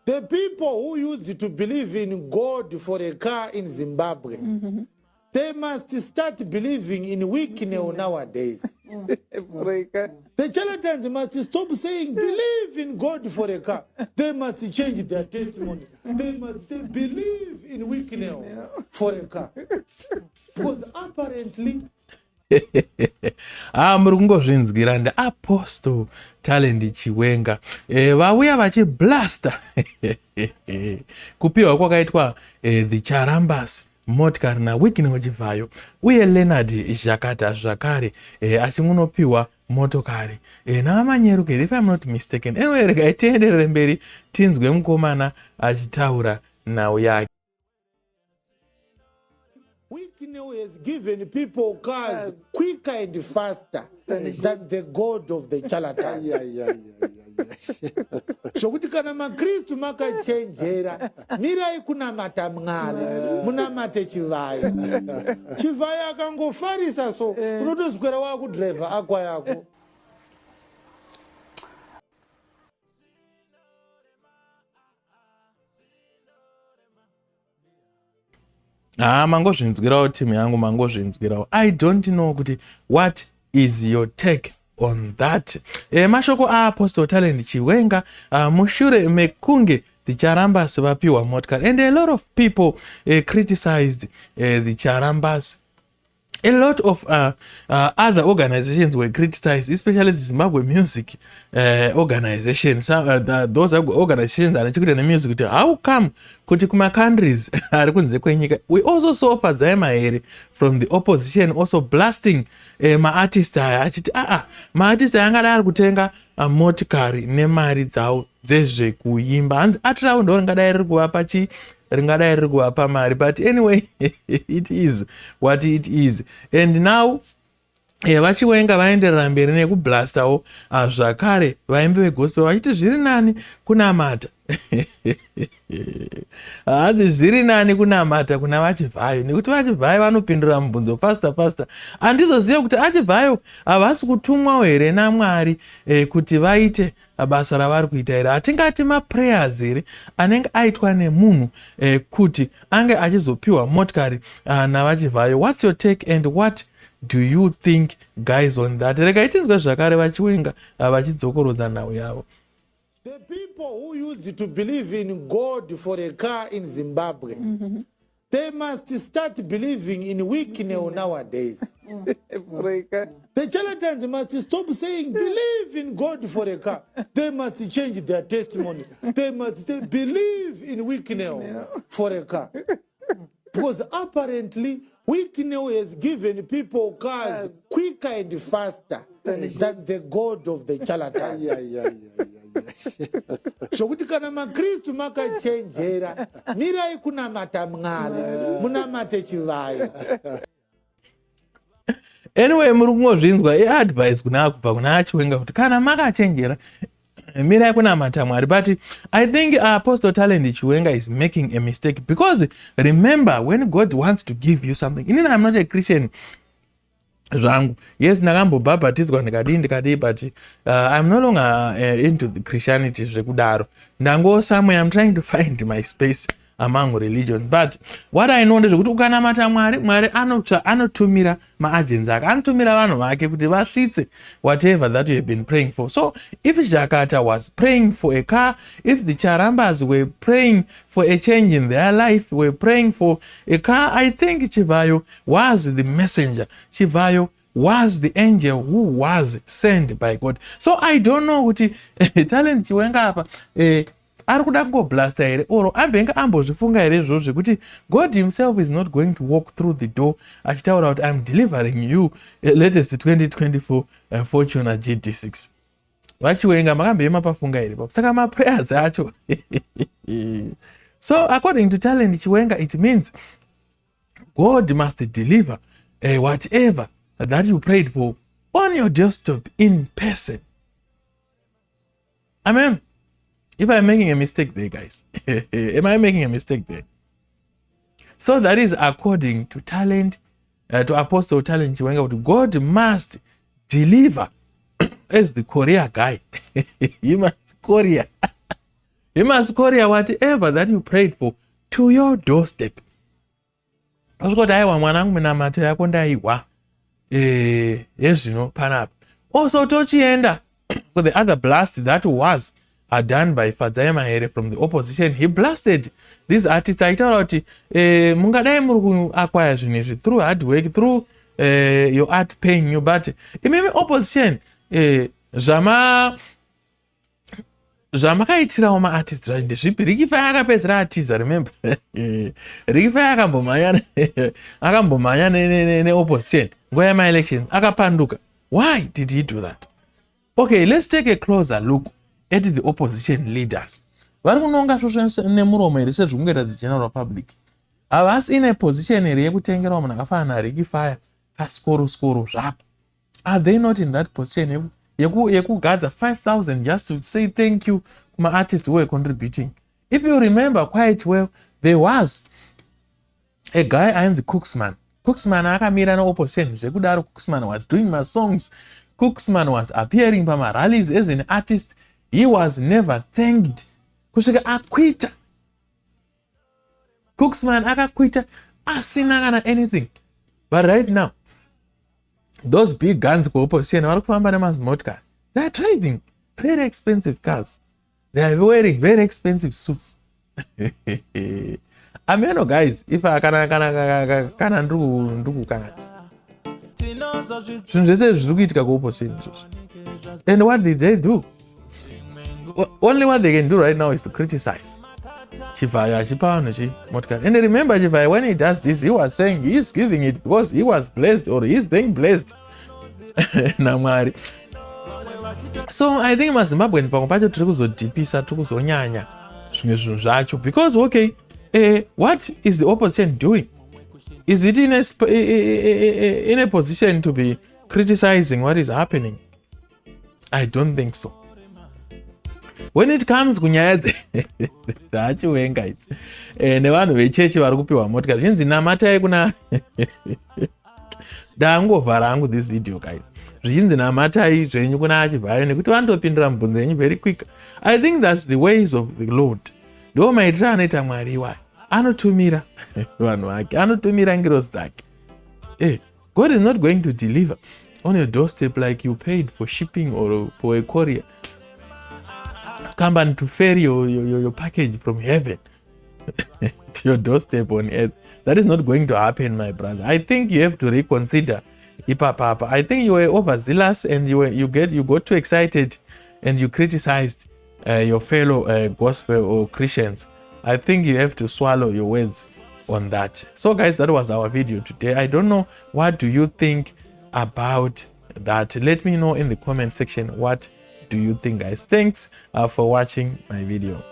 The people who used to believe in God for a car in Zimbabwe, they must start believing in Wikineo nowadays. The charlatans must stop saying, believe in God for a car. They must change their testimony. They must say, believe in Wikineo for a car. Because apparently, muri kungozvinzwira ndeapostle talent Chiwenga vauya vachiblasta kupiwa kwakaitwa the Charambas motikari naWikineo Chivhayo uye Leonard Zhakata zvakare achingunopiwa motokari navamanyeruke, if I'm not mistaken. Anyway, regai tienderere mberi tinzwe mukomana achitaura nhau yake. Wikineo has given people cars quicker and faster than the God of the charlatans. Zvokuti kana maKristu makachenjera, mirai kunamata Mwari, munamate Chivhayo. Chivhayo akangofarisa so, unotoswera wakudhiraivha akwa yako. Mangozvinzwirawo timu yangu, mangozvinzwirawo. I don't know kuti what is your take on that. Mashoko apostle talent Chiwenga mushure mekunge the Charambas vapiwa motikari, and a lot of people criticized the Charambas. A lot of other organizations were criticized, especially the Zimbabwe music organization. Those organizations that are the music. How come kuti kuma countries we also saw Fadzaima from the opposition also blasting ma-artist achiti ma-artist angada ari kutenga motikari nemari dzavo dzezvekuimba hanzi atirawo ndo ringadai riri kuvapa ringadai riri kuvapa mari, but anyway it is what it is. And now vachiwenga vaenderera mberi nekublastawo zvakare vaimbi vegospel vachiti zviri nani kunamata hanzi zviri nani kunamata kuna vaChivhayo, nekuti vaChivhayo vanopindura mubvunzo fasta. Handizoziva kuti aChivhayo havasi kutumwawo here naMwari kuti vaite basa ravari kuita here. Hatingati maprayers here anenge aitwa nemunhu kuti ange achizopiwa motikari navaChivhayo. What's your take and what do you think, guys, on that? Regai tinzwe zvakare vachiwenga vachidzokorodza nhau yavo. The people who used to believe in God for a car in Zimbabwe, they must start believing in Wikineo nowadays. The charlatans must stop saying, believe in God for a car. They must change their testimony. They must say, believe in Wikineo for a car. Because apparently, Wikineo has given people cars quicker and faster than the God of the charlatans. Zvokuti kana maKristu makachenjera, mirai kunamata Mwari, munamate Chivhayo. Anyway, muri kungozvinzwa advice kuna kubva kuna Chiwenga kuti kana makachenjera mirai kunamata Mwari. But I think Apostle Talent Chiwenga is making a mistake, because remember, when God wants to give you something, I'm not a Christian zvangu, yes, ndakambobhabhatidzwa ndikadii, but I'm no longer into the Christianity zvekudaro. Ndango somewhere I'm trying to find my space among religions. But what I know ndezvekuti ukanamata Mwari anotumira maagents ake, anotumira vanhu vake kuti vasvitse whatever that you have been praying for. So if Zhakata was praying for a car, if the Charambas were praying for a change in their life, were praying for a car, I think Chivhayo was the messenger. Chivhayo was the angel who was sent by God. So I don't know kuti Talent Chiwenga apa ari kuda kungoblasta here, oro ambenga ambozvifunga here izvozvo kuti God himself is not going to walk through the door achitaura kuti I'm delivering you latest 2024 Fortuner GT6. Vachiwenga makamboema pafunga here papo, saka maprayers acho. So according to Talent Chiwenga, it means God must deliver whatever that you prayed for on your desktop in person. Amen. If I'm making a mistake there, guys, am I making a mistake there? So that is according to Apostle Talent Chiwenga, God must deliver as the courier guy. He must courier. He must courier whatever that you prayed for to your doorstep. Also, tochienda for the other blast that was done by Fadzai Mahere from the opposition. He blasted this artist. I told you, mungadai muri acquire zvinezvi through hard work, through your art paying you, but maybe opposition zvamakaitirawo maartist ndezvipi. Rikifai akapedzera atiza, remember. Rikifai akambomhanya neopposition nguva yemaelections akapanduka. Why did he do that? Okay, let's take a closer look at the opposition leaders. Vari kunonga zvozvo nemuromo here sezvo kungoita the general public. Havasi in a position here yekutengerawo munhu akafanana naRikifai kaskoro zvako. Are they not in that position yekugadza 5,000 just to say thank you kuma artists who were contributing? If you remember quite well, there was a guy ainzi Cooksman. Cooksman akamira neopposition zvekudaro. Cooksman was doing my songs. Cooksman was appearing pama rallies as an artist. He was never thanked. Kusvika akwita. Cooksman akakwita asina kana anything. But right now, those big guns for opposition are they are driving very expensive cars. They are wearing very expensive suits. I mean, guys, if I can and what did they do? Only what they can do right now is to criticize. And remember, Chivaya, when he does this, he was saying he's giving it because he was blessed or he's being blessed. So I think Zimbabweans pakupacho tiri kuzodhipisa, tiri kuzonyanya zvimwe zvinhu zvacho, because okay, what is the opposition doing? Is it in a position to be criticizing what is happening? I don't think so. When it comes kunyaya dzaChiwenga nevanhu vechechi vari kupiwa motikari, zvinzi namatai kuna dangovhara hangu this video, guys. Zvichinzi namatai zvenyu kuna Chivayo nekuti vandopindura mibvunzo yenyu very quick. I think that's the ways of the Lord. Ndo maitiro anoita Mwari iwayo. Anotumira vanhu vake, anotumira ngirozi dzake. God is not going to deliver on your doorstep like you paid for shipping or for a courier company to ferry your package from heaven to your doorstep on earth. That is not going to happen, my brother. I think you have to reconsider. I think you were overzealous and you got too excited and you criticized your fellow gospel or Christians. I think you have to swallow your words on that. So guys, that was our video today. I don't know, what do you think about that? Let me know in the comment section. What do you think, guys? Thanks for watching my video.